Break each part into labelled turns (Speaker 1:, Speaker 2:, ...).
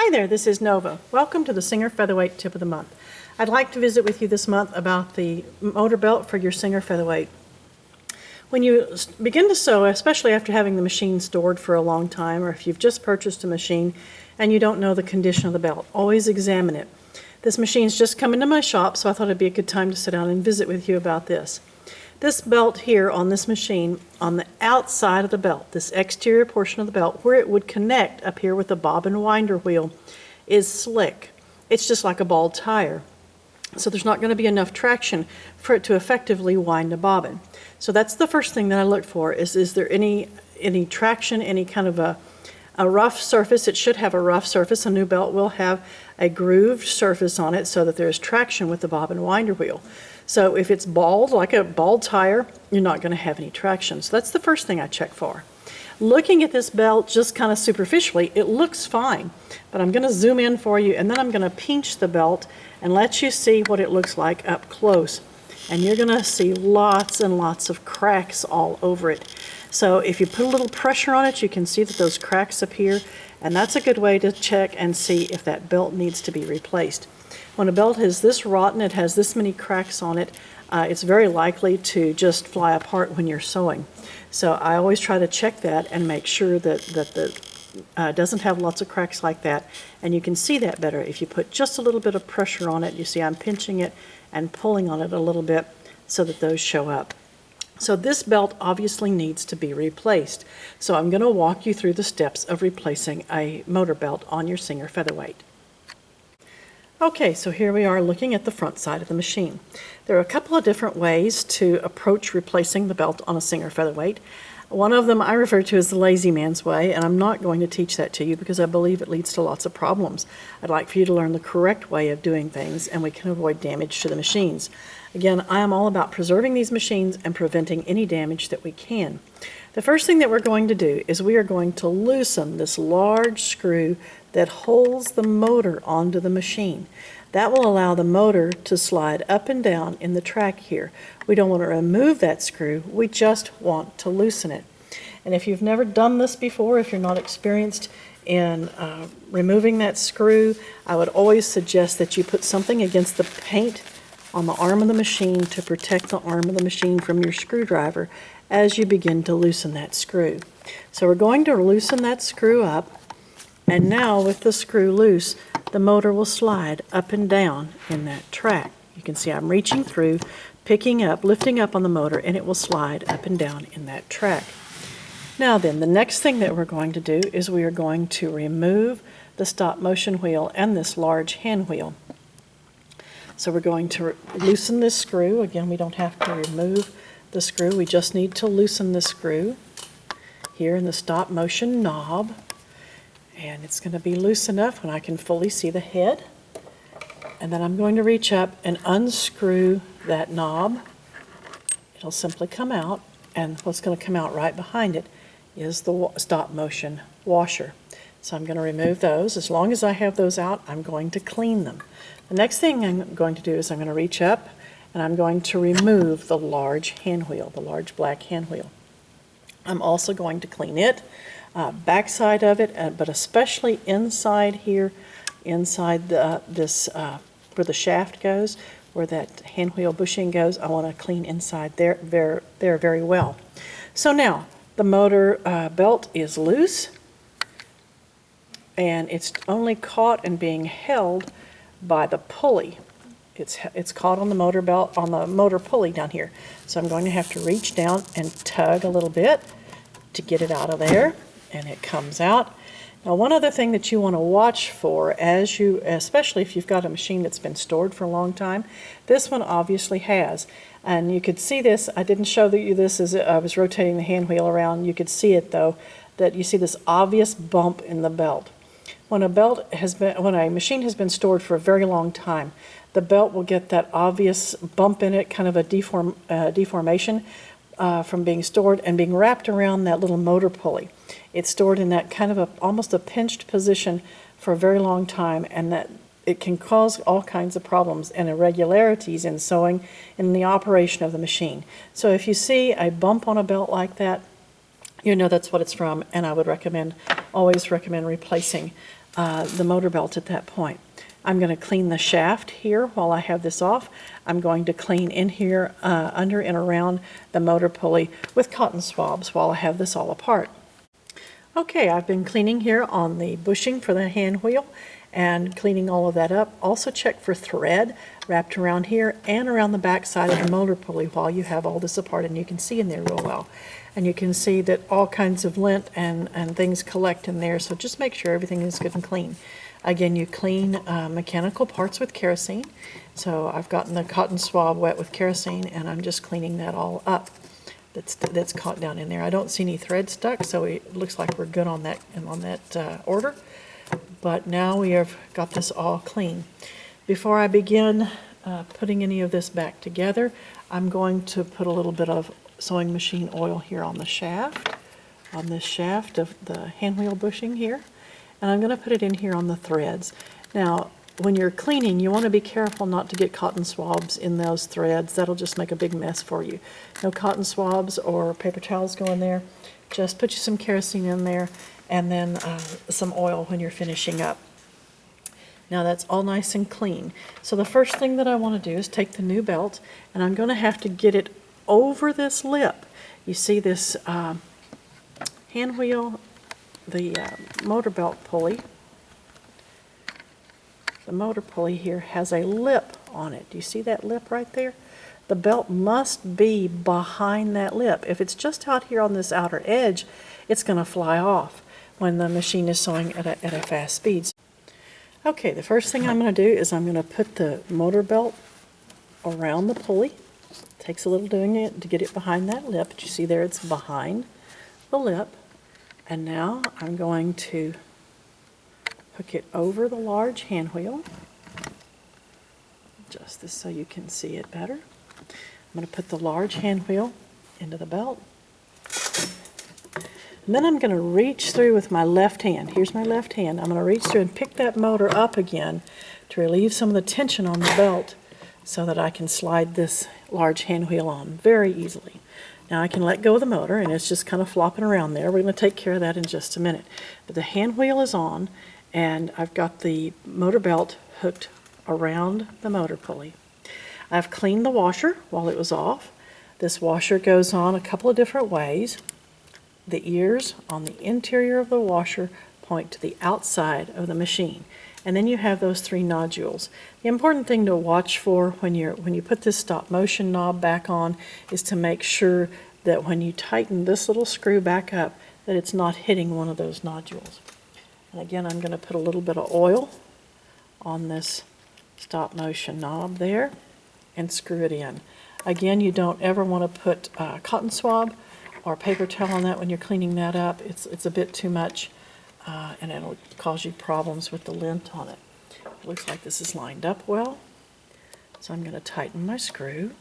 Speaker 1: Hi there, this is Nova. Welcome to the Singer Featherweight Tip of the Month. I'd like to visit with you this month about the motor belt for your Singer Featherweight. When you begin to sew, especially after having the machine stored for a long time, or if you've just purchased a machine and you don't know the condition of the belt, always examine it. This machine's just come into my shop, so I thought it'd be a good time to sit down and visit with you about this. This belt here on this machine, on the outside of the belt, this exterior portion of the belt, where it would connect up here with the bobbin winder wheel, is slick. It's just like a bald tire. So there's not going to be enough traction for it to effectively wind a bobbin. So that's the first thing that I look for, is there any traction, any kind of a rough surface. It should have a rough surface. A new belt will have a grooved surface on it so that there's traction with the bobbin winder wheel. So if it's bald, like a bald tire, you're not going to have any traction. So that's the first thing I check for. Looking at this belt just kind of superficially, it looks fine, but I'm going to zoom in for you, and then I'm going to pinch the belt and let you see what it looks like up close. And you're going to see lots and lots of cracks all over it. So if you put a little pressure on it, you can see that those cracks appear, and that's a good way to check and see if that belt needs to be replaced. When a belt is this rotten, it has this many cracks on it, it's very likely to just fly apart when you're sewing. So I always try to check that and make sure that the doesn't have lots of cracks like that, and you can see that better if you put just a little bit of pressure on it. You see I'm pinching it and pulling on it a little bit so that those show up. So this belt obviously needs to be replaced. So I'm going to walk you through the steps of replacing a motor belt on your Singer Featherweight. Okay, so here we are looking at the front side of the machine. There are a couple of different ways to approach replacing the belt on a Singer Featherweight. One of them I refer to as the lazy man's way, and I'm not going to teach that to you because I believe it leads to lots of problems. I'd like for you to learn the correct way of doing things, and we can avoid damage to the machines. Again, I am all about preserving these machines and preventing any damage that we can. The first thing that we're going to do is we are going to loosen this large screw that holds the motor onto the machine. That will allow the motor to slide up and down in the track here. We don't want to remove that screw, we just want to loosen it. And if you've never done this before, if you're not experienced in removing that screw, I would always suggest that you put something against the paint on the arm of the machine to protect the arm of the machine from your screwdriver as you begin to loosen that screw. So we're going to loosen that screw up, and now with the screw loose, the motor will slide up and down in that track. You can see I'm reaching through, picking up, lifting up on the motor, and it will slide up and down in that track. Now then, the next thing that we're going to do is we are going to remove the stop motion wheel and this large hand wheel. So we're going to loosen this screw. Again, we don't have to remove the screw, we just need to loosen the screw here in the stop motion knob. And it's going to be loose enough when I can fully see the head. And then I'm going to reach up and unscrew that knob. It'll simply come out, and what's going to come out right behind it is the stop motion washer. So I'm going to remove those. As long as I have those out, I'm going to clean them. The next thing I'm going to do is I'm going to reach up and I'm going to remove the large hand wheel, the large black hand wheel. I'm also going to clean it. Backside of it, but especially inside here, inside this where the shaft goes, where that hand wheel bushing goes, I want to clean inside there very well. So now the motor belt is loose, and it's only caught and being held by the pulley. It's caught on the motor belt, on the motor pulley down here. So I'm going to have to reach down and tug a little bit to get it out of there. And it comes out. Now, one other thing that you want to watch for, especially if you've got a machine that's been stored for a long time, this one obviously has. And you could see this. I didn't show you this as I was rotating the hand wheel around. You could see it though, that you see this obvious bump in the belt. When a machine has been stored for a very long time, the belt will get that obvious bump in it, kind of a deformation from being stored and being wrapped around that little motor pulley. It's stored in that kind of almost a pinched position for a very long time, and that it can cause all kinds of problems and irregularities in sewing in the operation of the machine. So if you see a bump on a belt like that, you know that's what it's from, and I would always recommend replacing the motor belt at that point. I'm going to clean the shaft here while I have this off. I'm going to clean in here under and around the motor pulley with cotton swabs while I have this all apart. Okay, I've been cleaning here on the bushing for the hand wheel and cleaning all of that up. Also check for thread wrapped around here and around the back side of the motor pulley while you have all this apart, and you can see in there real well. And you can see that all kinds of lint and things collect in there, so just make sure everything is good and clean. Again, you clean mechanical parts with kerosene. So I've gotten the cotton swab wet with kerosene, and I'm just cleaning that all up that's caught down in there. I don't see any thread stuck, so it looks like we're good on that order. But now we have got this all clean. Before I begin putting any of this back together, I'm going to put a little bit of sewing machine oil here on the shaft, on this shaft of the hand wheel bushing here. And I'm going to put it in here on the threads. Now, when you're cleaning, you want to be careful not to get cotton swabs in those threads. That'll just make a big mess for you. No cotton swabs or paper towels go in there. Just put you some kerosene in there and then some oil when you're finishing up. Now that's all nice and clean. So the first thing that I want to do is take the new belt, and I'm going to have to get it over this lip. You see this hand wheel, the motor belt pulley. The motor pulley here has a lip on it. Do you see that lip right there? The belt must be behind that lip. If it's just out here on this outer edge, it's going to fly off when the machine is sewing at a fast speed. Okay, the first thing I'm going to do is I'm going to put the motor belt around the pulley. Takes a little doing it to get it behind that lip. But you see there it's behind the lip. And now I'm going to hook it over the large hand wheel. Just this so you can see it better. I'm going to put the large hand wheel into the belt. And then I'm going to reach through with my left hand. Here's my left hand. I'm going to reach through and pick that motor up again to relieve some of the tension on the belt so that I can slide this large hand wheel on very easily. Now I can let go of the motor and it's just kind of flopping around there. We're going to take care of that in just a minute. But the hand wheel is on and I've got the motor belt hooked around the motor pulley. I've cleaned the washer while it was off. This washer goes on a couple of different ways. The ears on the interior of the washer point to the outside of the machine. And then you have those 3 nodules. The important thing to watch for when you put this stop motion knob back on is to make sure that when you tighten this little screw back up that it's not hitting one of those nodules. And again, I'm going to put a little bit of oil on this stop motion knob there and screw it in. Again, you don't ever want to put cotton swab or paper towel on that when you're cleaning that up. It's a bit too much and it'll cause you problems with the lint on it. It looks like this is lined up well. So I'm going to tighten my screw.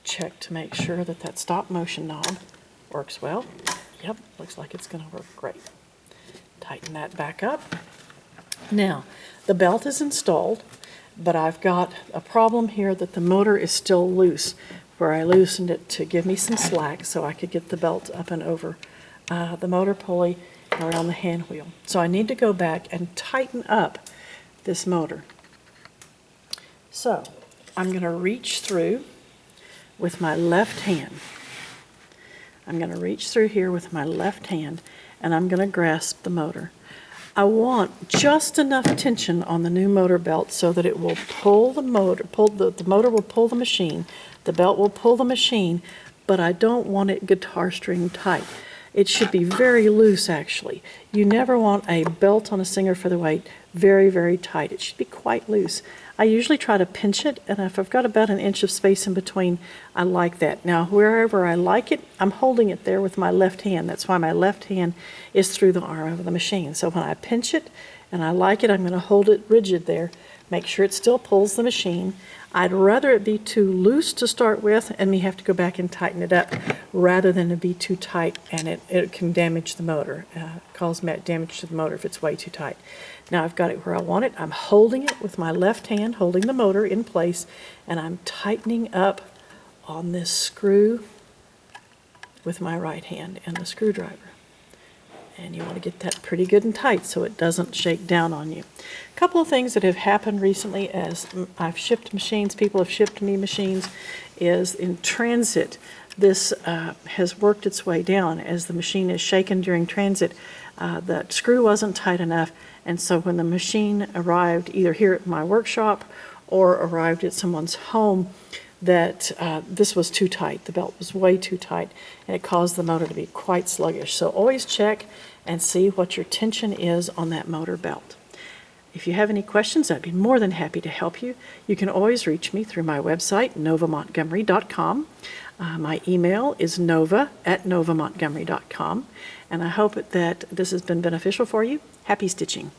Speaker 1: Check to make sure that that stop motion knob works well. Yep, looks like it's going to work great. Tighten that back up. Now, the belt is installed, but I've got a problem here that the motor is still loose, where I loosened it to give me some slack so I could get the belt up and over the motor pulley and around the hand wheel. So I need to go back and tighten up this motor. So I'm going to reach through with my left hand. I'm going to reach through here with my left hand and I'm going to grasp the motor. I want just enough tension on the new motor belt so that it will pull the motor, the motor will pull the machine, the belt will pull the machine, but I don't want it guitar string tight. It should be very loose actually. You never want a belt on a Singer Featherweight very, very tight. It should be quite loose. I usually try to pinch it, and if I've got about an inch of space in between, I like that. Now, wherever I like it, I'm holding it there with my left hand. That's why my left hand is through the arm of the machine. So when I pinch it and I like it, I'm going to hold it rigid there, make sure it still pulls the machine. I'd rather it be too loose to start with and me have to go back and tighten it up rather than it be too tight and it can damage the motor, cause damage to the motor if it's way too tight. Now I've got it where I want it. I'm holding it with my left hand, holding the motor in place, and I'm tightening up on this screw with my right hand and the screwdriver. And you want to get that pretty good and tight so it doesn't shake down on you. A couple of things that have happened recently as I've shipped machines, people have shipped me machines, is in transit, this has worked its way down. As the machine is shaken during transit, the screw wasn't tight enough, and so when the machine arrived either here at my workshop or arrived at someone's home, that this was too tight. The belt was way too tight, and it caused the motor to be quite sluggish. So always check and see what your tension is on that motor belt. If you have any questions, I'd be more than happy to help you. You can always reach me through my website, novamontgomery.com. My email is nova@novamontgomery.com, and I hope that this has been beneficial for you. Happy stitching.